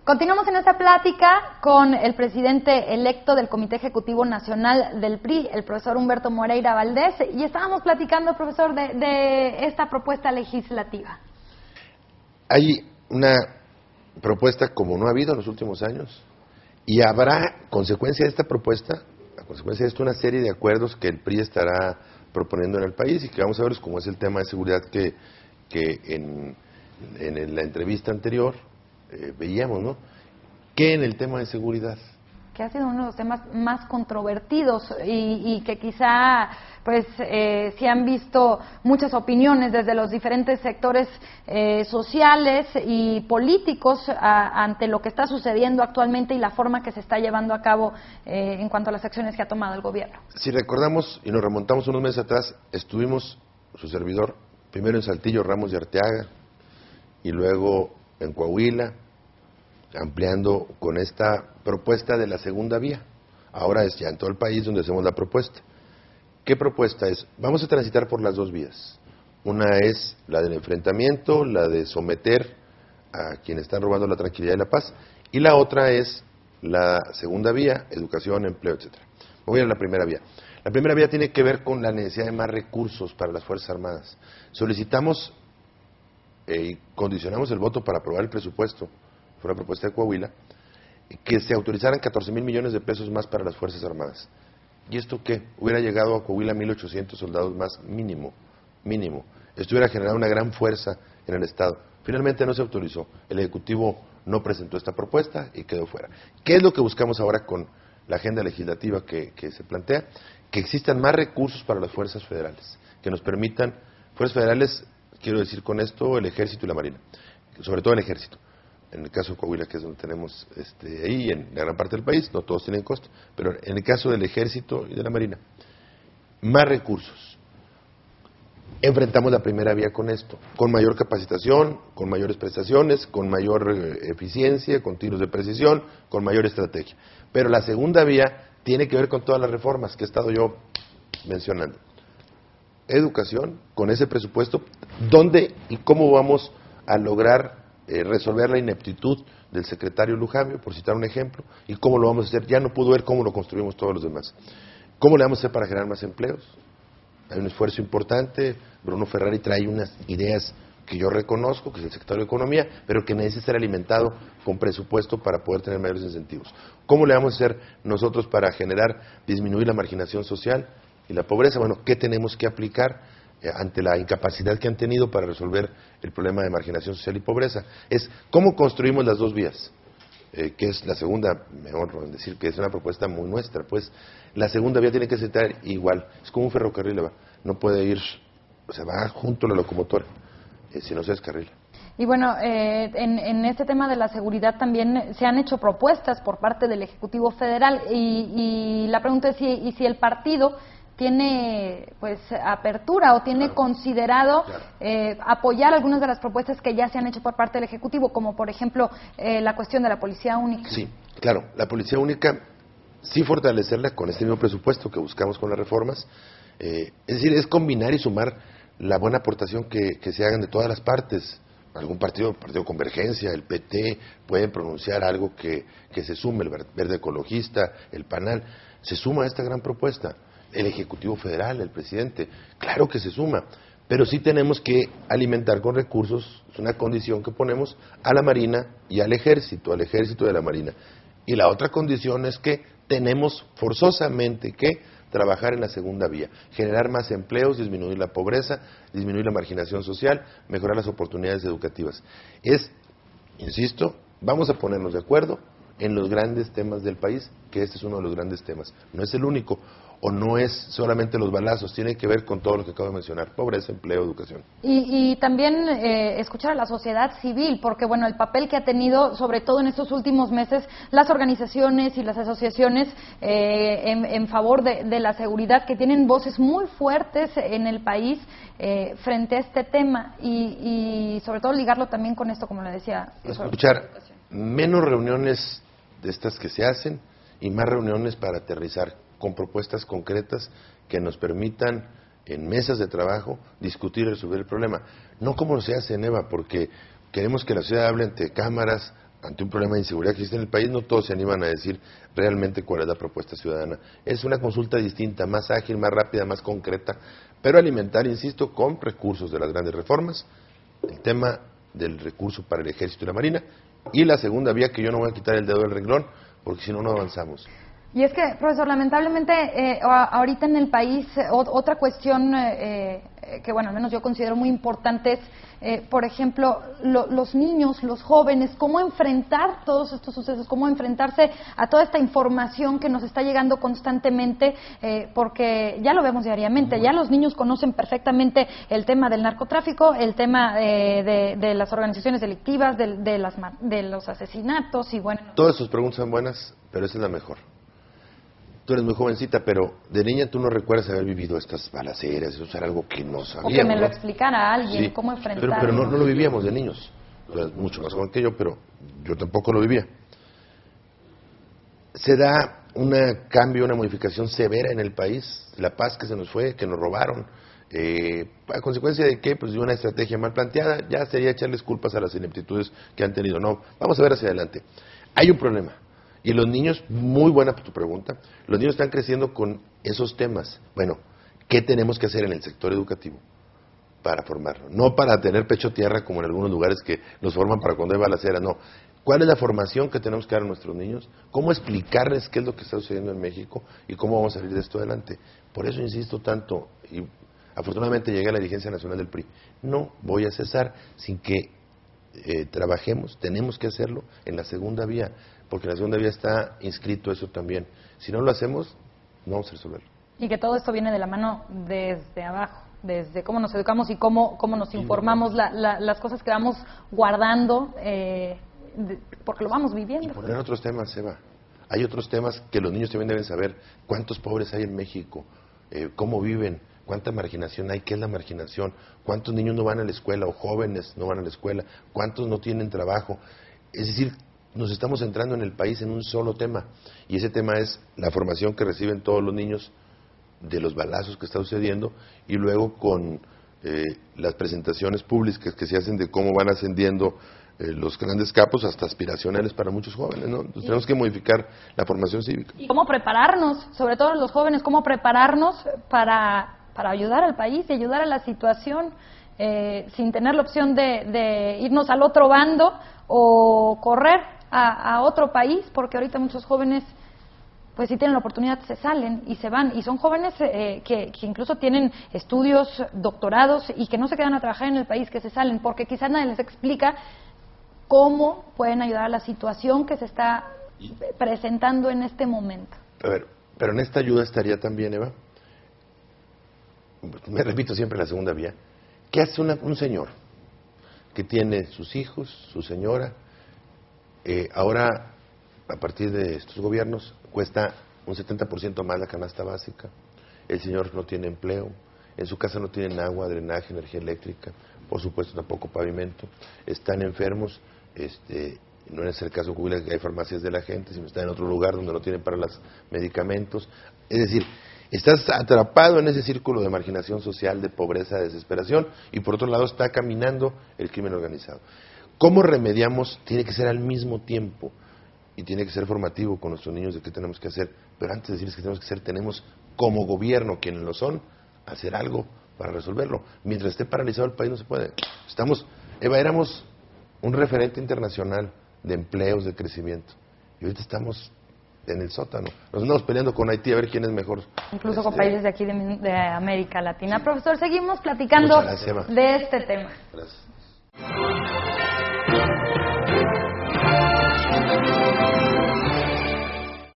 Continuamos en esta plática con el presidente electo del Comité Ejecutivo Nacional del PRI, el profesor Humberto Moreira Valdés, y estábamos platicando, profesor, de esta propuesta legislativa. Hay una propuesta como no ha habido en los últimos años, y habrá consecuencia de esta propuesta, a consecuencia de esto, una serie de acuerdos que el PRI estará proponiendo en el país, y que vamos a ver como es el tema de seguridad que en la entrevista anterior veíamos, ¿no? Que en el tema de seguridad, que ha sido uno de los temas más controvertidos y que quizá pues se han visto muchas opiniones desde los diferentes sectores sociales y políticos ante lo que está sucediendo actualmente y la forma que se está llevando a cabo en cuanto a las acciones que ha tomado el gobierno. Si recordamos y nos remontamos unos meses atrás, estuvimos, su servidor, primero en Saltillo, Ramos de Arteaga, y luego en Coahuila, ampliando con esta propuesta de la segunda vía. Ahora es ya en todo el país donde hacemos la propuesta. ¿Qué propuesta es? Vamos a transitar por las dos vías. Una es la del enfrentamiento, la de someter a quienes están robando la tranquilidad y la paz, y la otra es la segunda vía, educación, empleo, etcétera. Voy a la primera vía. La primera vía tiene que ver con la necesidad de más recursos para las Fuerzas Armadas. Solicitamos y condicionamos el voto para aprobar el presupuesto, fue la propuesta de Coahuila, que se autorizaran 14,000 millones de pesos más para las Fuerzas Armadas. ¿Y esto qué? Hubiera llegado a Coahuila 1,800 soldados más mínimo. Esto hubiera generado una gran fuerza en el Estado. Finalmente no se autorizó. El Ejecutivo no presentó esta propuesta y quedó fuera. ¿Qué es lo que buscamos ahora con la agenda legislativa que se plantea? Que existan más recursos para las fuerzas federales, que nos permitan, fuerzas federales, quiero decir con esto, el Ejército y la Marina, sobre todo el Ejército. En el caso de Coahuila, que es donde tenemos ahí, en la gran parte del país, no todos tienen costo, pero en el caso del Ejército y de la Marina, más recursos. Enfrentamos la primera vía con esto, con mayor capacitación, con mayores prestaciones, con mayor eficiencia, con tiros de precisión, con mayor estrategia. Pero la segunda vía tiene que ver con todas las reformas que he estado yo mencionando. Educación, con ese presupuesto, ¿dónde y cómo vamos a lograr resolver la ineptitud del secretario Lujambio, por citar un ejemplo, y cómo lo vamos a hacer? Ya no pudo ver cómo lo construimos todos los demás. ¿Cómo le vamos a hacer para generar más empleos? Hay un esfuerzo importante. Bruno Ferrari trae unas ideas que yo reconozco, que es el secretario de Economía, pero que necesita ser alimentado con presupuesto para poder tener mayores incentivos. ¿Cómo le vamos a hacer nosotros para disminuir la marginación social y la pobreza? Bueno, ¿qué tenemos que aplicar ante la incapacidad que han tenido para resolver el problema de marginación social y pobreza? Es cómo construimos las dos vías, que es la segunda, me honro en decir que es una propuesta muy nuestra, pues la segunda vía tiene que ser igual, es como un ferrocarril, no puede ir, o sea, va junto a la locomotora, si no se descarrila. Y bueno, en este tema de la seguridad también se han hecho propuestas por parte del Ejecutivo Federal y la pregunta es si el partido tiene pues apertura o tiene considerado apoyar algunas de las propuestas que ya se han hecho por parte del Ejecutivo, como por ejemplo la cuestión de la Policía Única. Sí, claro, la Policía Única, sí fortalecerla con este mismo presupuesto que buscamos con las reformas, es decir, es combinar y sumar la buena aportación que se hagan de todas las partes. Algún partido Convergencia, el PT, pueden pronunciar algo que se sume, el Verde Ecologista, el PANAL, se suma a esta gran propuesta. El Ejecutivo Federal, el presidente, claro que se suma, pero sí tenemos que alimentar con recursos, es una condición que ponemos a la Marina y al Ejército de la Marina. Y la otra condición es que tenemos forzosamente que trabajar en la segunda vía, generar más empleos, disminuir la pobreza, disminuir la marginación social, mejorar las oportunidades educativas. Insisto, vamos a ponernos de acuerdo en los grandes temas del país, que este es uno de los grandes temas. No es el único, o no es solamente los balazos, tiene que ver con todo lo que acabo de mencionar: pobreza, empleo, educación. Y también escuchar a la sociedad civil, porque bueno, el papel que ha tenido, sobre todo en estos últimos meses, las organizaciones y las asociaciones en favor de la seguridad, que tienen voces muy fuertes en el país frente a este tema, y sobre todo ligarlo también con esto, como le decía. Escuchar menos reuniones de estas que se hacen y más reuniones para aterrizar con propuestas concretas que nos permitan en mesas de trabajo discutir y resolver el problema. No como se hace en EVA, porque queremos que la ciudad hable ante cámaras, ante un problema de inseguridad que existe en el país, no todos se animan a decir realmente cuál es la propuesta ciudadana. Es una consulta distinta, más ágil, más rápida, más concreta, pero alimentar, insisto, con recursos de las grandes reformas, el tema del recurso para el Ejército y la Marina, y la segunda vía, que yo no voy a quitar el dedo del renglón, porque si no, no avanzamos. Y es que, profesor, lamentablemente ahorita en el país otra cuestión que, bueno, al menos yo considero muy importante es, por ejemplo, los niños, los jóvenes, cómo enfrentar todos estos sucesos, cómo enfrentarse a toda esta información que nos está llegando constantemente, porque ya lo vemos diariamente, ya los niños conocen perfectamente el tema del narcotráfico, el tema de las organizaciones delictivas, de los asesinatos y bueno. Todas sus preguntas son buenas, pero esa es la mejor. Tú eres muy jovencita, pero de niña tú no recuerdas haber vivido estas balaceras, eso era algo que no sabíamos. O que me lo explicara alguien, sí, cómo enfrentarlo. Pero no lo vivíamos de niños. Tú eres mucho más joven que yo, pero yo tampoco lo vivía. Se da un cambio, una modificación severa en el país, la paz que se nos fue, que nos robaron, a consecuencia de que, pues, de una estrategia mal planteada, ya sería echarles culpas a las ineptitudes que han tenido. No, vamos a ver hacia adelante. Hay un problema. Y los niños, muy buena tu pregunta, los niños están creciendo con esos temas. Bueno, ¿qué tenemos que hacer en el sector educativo para formarlo? No para tener pecho tierra como en algunos lugares que nos forman para cuando hay balacera, no. ¿Cuál es la formación que tenemos que dar a nuestros niños? ¿Cómo explicarles qué es lo que está sucediendo en México y cómo vamos a salir de esto adelante? Por eso insisto tanto, y afortunadamente llegué a la dirigencia nacional del PRI. No voy a cesar sin que trabajemos, tenemos que hacerlo en la segunda vía, porque en la segunda vía está inscrito eso también. Si no lo hacemos, no vamos a resolverlo. Y que todo esto viene de la mano desde abajo, desde cómo nos educamos y cómo nos informamos, las cosas que vamos guardando, porque lo vamos viviendo. Y poner otros temas, Eva. Hay otros temas que los niños también deben saber. ¿Cuántos pobres hay en México? ¿Cómo viven? ¿Cuánta marginación hay? ¿Qué es la marginación? ¿Cuántos niños no van a la escuela o jóvenes no van a la escuela? ¿Cuántos no tienen trabajo? Es decir, nos estamos centrando en el país en un solo tema, y ese tema es la formación que reciben todos los niños de los balazos que está sucediendo, y luego con las presentaciones públicas que se hacen de cómo van ascendiendo los grandes capos hasta aspiracionales para muchos jóvenes, ¿no? Entonces tenemos que modificar la formación cívica. Y cómo prepararnos, sobre todo los jóvenes, cómo prepararnos para ayudar al país y ayudar a la situación, sin tener la opción de irnos al otro bando o correr a otro país, porque ahorita muchos jóvenes, pues si tienen la oportunidad, se salen y se van, y son jóvenes que incluso tienen estudios, doctorados, y que no se quedan a trabajar en el país, que se salen, porque quizás nadie les explica cómo pueden ayudar a la situación que se está presentando en este momento. A ver, pero en esta ayuda estaría también, Eva, me repito siempre la segunda vía, ¿qué hace un señor que tiene sus hijos, su señora? Ahora, a partir de estos gobiernos, cuesta un 70% más la canasta básica, el señor no tiene empleo, en su casa no tienen agua, drenaje, energía eléctrica, por supuesto tampoco pavimento, están enfermos, no es el caso que hay farmacias de la gente, sino están en otro lugar donde no tienen para los medicamentos. Es decir, estás atrapado en ese círculo de marginación social, de pobreza, de desesperación, y por otro lado está caminando el crimen organizado. ¿Cómo remediamos? Tiene que ser al mismo tiempo, y tiene que ser formativo con nuestros niños de qué tenemos que hacer, pero antes de decirles qué tenemos que hacer, tenemos como gobierno, quienes lo son, hacer algo para resolverlo. Mientras esté paralizado el país no se puede. Eva, éramos un referente internacional de empleos, de crecimiento, y ahorita estamos en el sótano. Nos andamos peleando con Haití a ver quién es mejor. Incluso con países de aquí de América Latina. Sí. Profesor, seguimos platicando de este tema. Gracias.